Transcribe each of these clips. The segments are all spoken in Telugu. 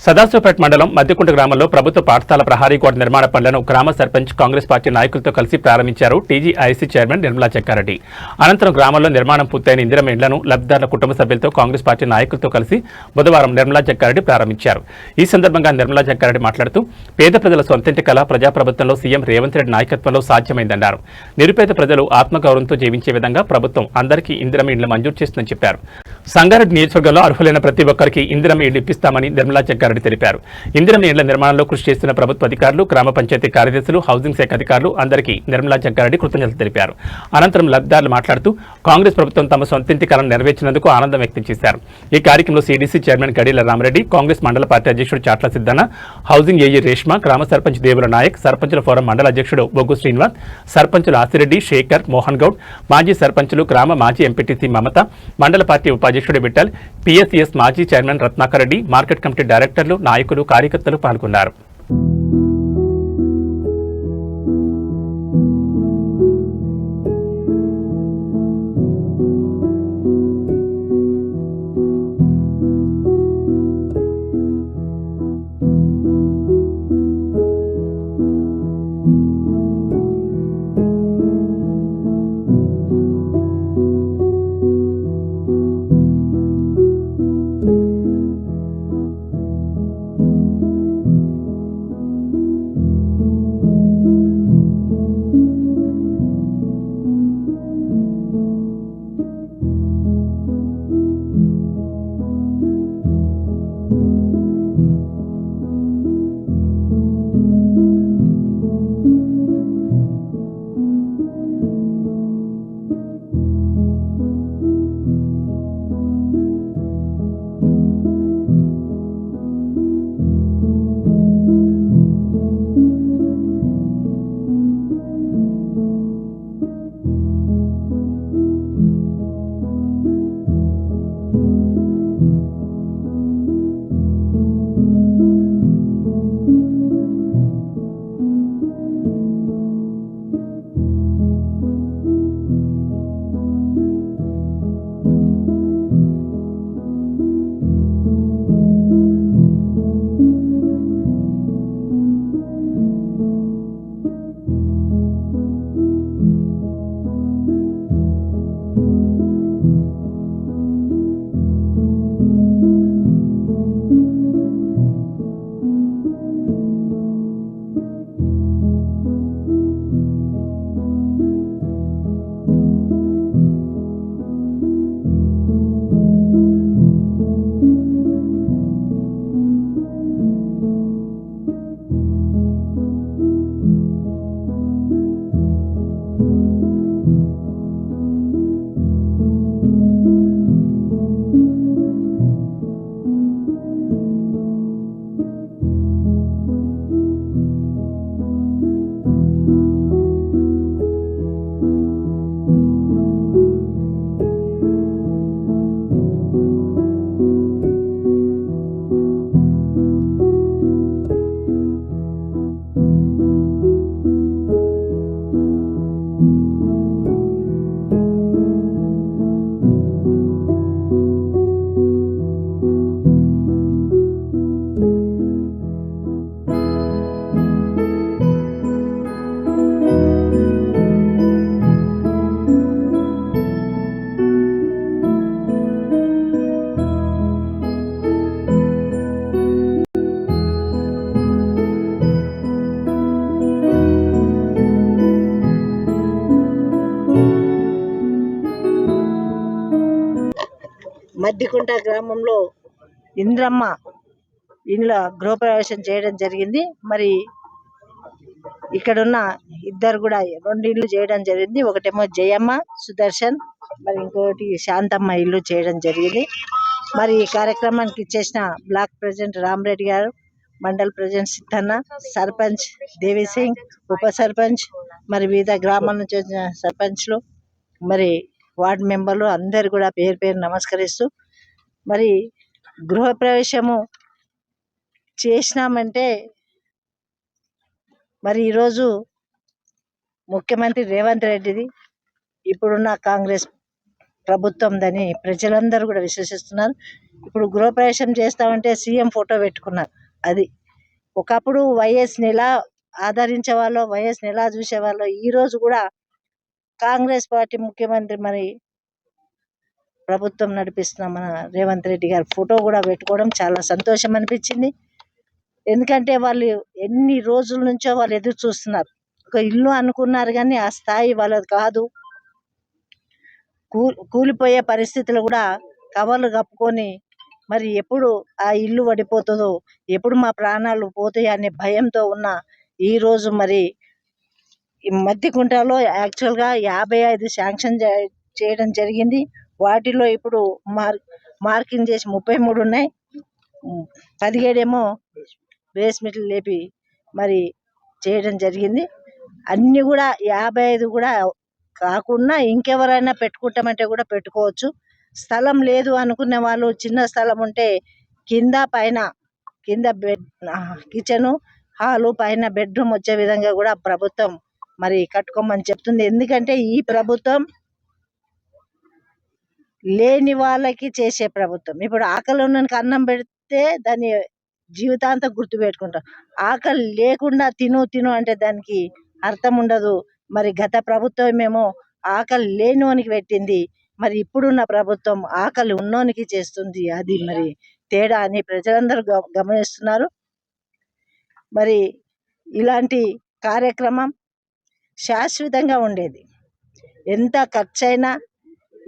సదాశివపేట మండలం మద్దికుంట గ్రామంలో ప్రభుత్వ పాఠశాల ప్రహారీ గోడ నిర్మాణ పనులను గ్రామ సర్పంచ్ కాంగ్రెస్ పార్టీ నాయకులతో కలిసి ప్రారంభించారు టీజీఐసీ చైర్మన్ నిర్మలా చెక్కారెడ్డి. అనంతరం గ్రామంలో నిర్మాణం పూర్తయిన ఇందిరమ్మ ఇండ్లను లబ్ధిదారుల కుటుంబ సభ్యులతో కాంగ్రెస్ పార్టీ నాయకులతో కలిసి బుధవారం నిర్మలా చెక్కారెడ్డి ప్రారంభించారు. ఈ సందర్భంగా నిర్మలా చెక్కారెడ్డి మాట్లాడుతూ పేద ప్రజల సొంతింటి కళ ప్రజాప్రభుత్వంలో సీఎం రేవంత్ రెడ్డి నాయకత్వంలో సాధ్యమైందన్నారు. నిరుపేద ప్రజలు ఆత్మగౌరవంతో జీవించే విధంగా ప్రభుత్వం అందరికీ ఇందిరమ్మ ఇండ్లు మంజూరు చేస్తుందని చెప్పారు. సంగారెడ్డి నియోజకవర్గంలో అర్హులైన ప్రతి ఒక్కరికి ఇందిరమ్మ ఇండ్లు ఇప్పిస్తామని నిర్మలా చెక్కారెడ్డి తెలిపారు. ఇందిరమ్మ ఇండ్ల నిర్మాణంలో కృషి చేస్తున్న ప్రభుత్వ అధికారులు, గ్రామ పంచాయతీ కార్యదర్శులు, హౌసింగ్ శాఖ అధికారులు అందరికీ నిర్మలా చెక్కారెడ్డి కృతజ్ఞతలు తెలిపారు. అనంతరం లబ్ధిదారులు మాట్లాడుతూ కాంగ్రెస్ ప్రభుత్వం తమ సొంతింటి కలను నెరవేర్చినందుకు ఆనందం వ్యక్తం చేశారు. ఈ కార్యక్రమంలో సీడీసీ చైర్మన్ గడీల రామరెడ్డి, కాంగ్రెస్ మండల పార్టీ అధ్యక్షుడు చాట్ల సిద్దన్న, హౌసింగ్ ఏఈ రేష్మ, గ్రామ సర్పంచ్ దేవుల నాయక్, సర్పంచుల ఫోరం మండల అధ్యక్షుడు బొగ్గు శ్రీనివాస్, సర్పంచులు ఆసిరెడ్డి, శేఖర్, మోహన్ గౌడ్, మాజీ సర్పంచులు, గ్రామ మాజీ ఎంపీటీసీ మమత, మండల పార్టీ ఉపాధ్యక్షుడు విఠల్, పీఎస్ఈఎస్ మాజీ chairman Ratnakar Reddy, market committee డైరెక్టర్లు, నాయకులు, కార్యకర్తలు పాల్గొన్నారు. మద్దికుంట గ్రామంలో ఇంద్రమ్మ ఇండ్ల గృహప్రవేశం చేయడం జరిగింది. మరి ఇక్కడున్న ఇద్దరు కూడా 2 ఇళ్ళు చేయడం జరిగింది. ఒకటేమో జయమ్మ సుదర్శన్, మరి ఇంకోటి శాంతమ్మ ఇల్లు చేయడం జరిగింది. మరి ఈ కార్యక్రమానికి ఇచ్చేసిన బ్లాక్ ప్రెసిడెంట్ రామరెడ్డి గారు, మండల్ ప్రెసిడెంట్ సిద్ధన్న, సర్పంచ్ దేవిసింగ్, ఉప సర్పంచ్, మరి వివిధ గ్రామాల నుంచి వచ్చిన సర్పంచ్లు, మరి వార్డు మెంబర్లు అందరు కూడా పేరు పేరు నమస్కరిస్తూ, మరి గృహప్రవేశము చేసినామంటే మరి ఈరోజు ముఖ్యమంత్రి రేవంత్ రెడ్డిది, ఇప్పుడున్న కాంగ్రెస్ ప్రభుత్వందని ప్రజలందరూ కూడా విశ్వసిస్తున్నారు. ఇప్పుడు గృహప్రవేశం చేస్తామంటే సీఎం ఫోటో పెట్టుకున్నారు. అది ఒకప్పుడు వైఎస్ని ఎలా ఆదరించే వాళ్ళు, వైఎస్ని ఎలా చూసేవాళ్ళు, ఈరోజు కూడా కాంగ్రెస్ పార్టీ ముఖ్యమంత్రి మరి ప్రభుత్వం నడిపిస్తున్న మన రేవంత్ రెడ్డి గారి ఫోటో కూడా పెట్టుకోవడం చాలా సంతోషం అనిపించింది. ఎందుకంటే వాళ్ళు ఎన్ని రోజుల నుంచో వాళ్ళు ఎదురు చూస్తున్నారు. ఒక ఇల్లు అనుకున్నారు కానీ ఆ స్థాయి వాళ్ళది కాదు. కూలిపోయే పరిస్థితులు కూడా కవర్లు కప్పుకొని మరి ఎప్పుడు ఆ ఇల్లు పడిపోతుందో, ఎప్పుడు మా ప్రాణాలు పోతాయి అనే భయంతో ఉన్న ఈరోజు మరి ఈ మధ్యకుంటలో యాక్చువల్గా 55 శాంక్షన్ చేయడం జరిగింది. వాటిలో ఇప్పుడు మార్కింగ్ చేసి 33 ఉన్నాయి. 17 ఏమో బేస్మెంట్లు లేపి మరి చేయడం జరిగింది. అన్నీ కూడా 55 కూడా కాకుండా ఇంకెవరైనా పెట్టుకుంటామంటే కూడా పెట్టుకోవచ్చు. స్థలం లేదు అనుకునే వాళ్ళు చిన్న స్థలం ఉంటే కింద పైన, కింద బెడ్, కిచెను, హాలు, పైన బెడ్రూమ్ వచ్చే విధంగా కూడా ప్రభుత్వం మరి కట్టుకోమని చెప్తుంది. ఎందుకంటే ఈ ప్రభుత్వం లేని వాళ్ళకి చేసే ప్రభుత్వం. ఇప్పుడు ఆకలి ఉన్నకి అన్నం పెడితే దాన్ని జీవితాంతం గుర్తు పెట్టుకుంటాం. ఆకలి లేకుండా తిను అంటే దానికి అర్థం ఉండదు. మరి గత ప్రభుత్వం ఏమో ఆకలి లేనివానికి పెట్టింది, మరి ఇప్పుడున్న ప్రభుత్వం ఆకలి ఉన్నోనికి చేస్తుంది. అది మరి తేడా అని ప్రజలందరూ గమనిస్తున్నారు. మరి ఇలాంటి కార్యక్రమం శాశ్వతంగా ఉండేది. ఎంత ఖర్చైనా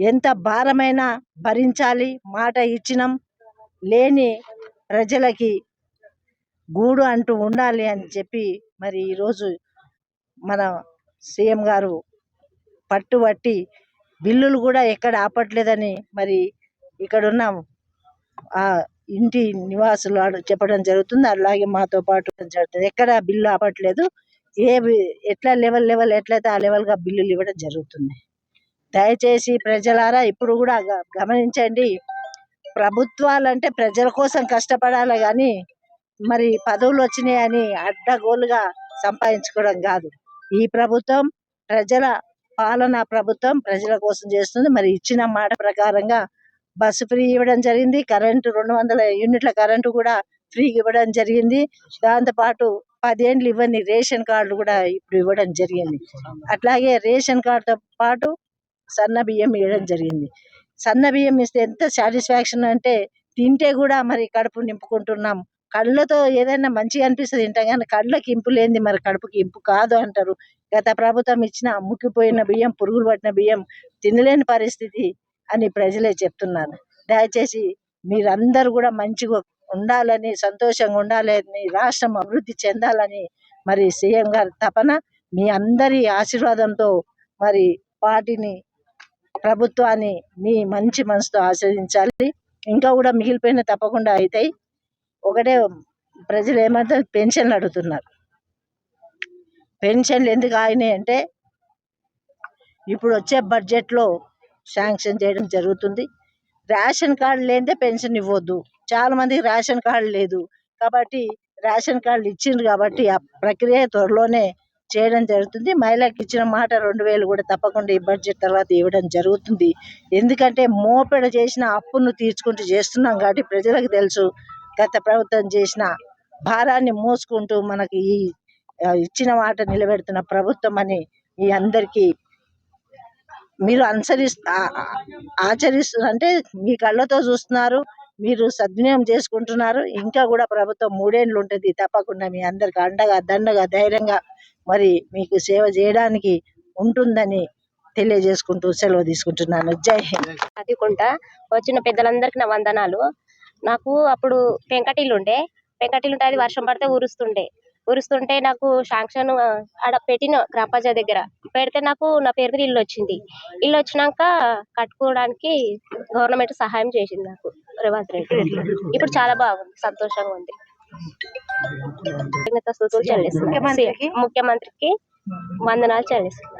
ఎంత భారమైనా భరించాలి. మాట ఇచ్చినాం, లేని ప్రజలకి గూడు అంటూ ఉండాలి అని చెప్పి మరి ఈరోజు మన సీఎం గారు పట్టుబట్టి బిల్లులు కూడా ఎక్కడ ఆపట్లేదని మరి ఇక్కడున్న ఆ ఇంటి నివాసులు చెప్పడం జరుగుతుంది. అలాగే మాతో పాటు జరుగుతుంది. ఎక్కడ బిల్లు ఆపట్లేదు. ఎట్లా లెవెల్ ఎట్లయితే ఆ లెవెల్గా బిల్లులు ఇవ్వడం జరుగుతుంది. దయచేసి ప్రజలారా ఇప్పుడు కూడా గమనించండి. ప్రభుత్వాలంటే ప్రజల కోసం కష్టపడాలి కానీ మరి పదవులు వచ్చినాయని అడ్డగోలుగా సంపాదించుకోవడం కాదు. ఈ ప్రభుత్వం ప్రజల పాలనా ప్రభుత్వం, ప్రజల కోసం చేస్తుంది. మరి ఇచ్చిన మాట ప్రకారంగా బస్సు ఫ్రీ ఇవ్వడం జరిగింది. కరెంటు 200 యూనిట్ల కరెంటు కూడా ఫ్రీగా ఇవ్వడం జరిగింది. దాంతోపాటు 10 ఏళ్ళు ఇవ్వని రేషన్ కార్డులు కూడా ఇప్పుడు ఇవ్వడం జరిగింది. అట్లాగే రేషన్ కార్డుతో పాటు సన్న బియ్యం ఇవ్వడం జరిగింది. సన్న బియ్యం ఇస్తే ఎంత సాటిస్ఫాక్షన్ అంటే తింటే కూడా మరి కడుపు నింపుకుంటున్నాం. కళ్ళతో ఏదైనా మంచిగా అనిపిస్తుంది తింటాం కానీ కళ్ళకి ఇంపు లేనిది మరి కడుపుకి ఇంపు కాదు అంటారు. గత ప్రభుత్వం ఇచ్చిన ముక్కిపోయిన బియ్యం, పురుగులు పట్టిన బియ్యం తినలేని పరిస్థితి అని ప్రజలే చెప్తున్నారు. దయచేసి మీరందరూ కూడా మంచిగా ఉండాలని, సంతోషంగా ఉండాలని, రాష్ట్రం అభివృద్ధి చెందాలని మరి సీఎం గారి తపన. మీ అందరి ఆశీర్వాదంతో మరి పార్టీని, ప్రభుత్వాన్ని మీ మంచి మనసుతో ఆశీర్వదించాలి. ఇంకా కూడా మిగిలిపోయిన తప్పకుండా అవుతాయి. ఒకటే ప్రజలు ఏమంటే పెన్షన్లు అడుగుతున్నారు. పెన్షన్లు ఎందుకు ఆగినాయి అంటే ఇప్పుడు వచ్చే బడ్జెట్లో శాంక్షన్ చేయడం జరుగుతుంది. రేషన్ కార్డు లేనిదే పెన్షన్ ఇవ్వద్దు. చాలా మందికి రేషన్ కార్డు లేదు కాబట్టి రేషన్ కార్డులు ఇచ్చిండ్రు కాబట్టి ఆ ప్రక్రియ త్వరలోనే చేయడం జరుగుతుంది. మహిళలకు ఇచ్చిన మాట 2000 కూడా తప్పకుండా ఈ బడ్జెట్ తర్వాత ఇవ్వడం జరుగుతుంది. ఎందుకంటే మోపెడ చేసిన అప్పును తీర్చుకుంటూ చేస్తున్నాం కాబట్టి ప్రజలకు తెలుసు గత ప్రభుత్వం చేసిన భారాన్ని మోసుకుంటూ మనకి ఈ ఇచ్చిన మాట నిలబెడుతున్న ప్రభుత్వం అని మీ అందరికీ మీరు ఆచరిస్తున్నారు. అంటే మీ కళ్ళతో చూస్తున్నారు, మీరు సద్వినియోగం చేసుకుంటున్నారు. ఇంకా కూడా ప్రభుత్వం 3 ఏళ్ళు ఉంటుంది. తప్పకుండా మీ అందరికి అండగా దండగా ధైర్యంగా మరి మీకు సేవ చేయడానికి ఉంటుందని తెలియజేసుకుంటూ సెలవు తీసుకుంటున్నాను. జై హింద్. అదికుంట వచ్చిన పెద్దలందరికీ నా వందనాలు. నాకు అప్పుడు పెంకటిల్లు ఉంటే అది వర్షం పడితే ఉరుస్తుంటే నాకు శాంక్షన్ ఆడ పెట్టిన గ్రామ పంచాయతీ దగ్గర పెడితే నాకు నా పేరు మీద ఇల్లు వచ్చింది. ఇల్లు వచ్చినాక కట్టుకోవడానికి గవర్నమెంట్ సహాయం చేసింది నాకు రేవంత్ రెడ్డి. ఇప్పుడు చాలా బాగుంది, సంతోషంగా ఉంది. స్తుతులు చెల్లిస్తున్నాను. ముఖ్యమంత్రికి వందనాలు చెల్లిస్తున్నాను.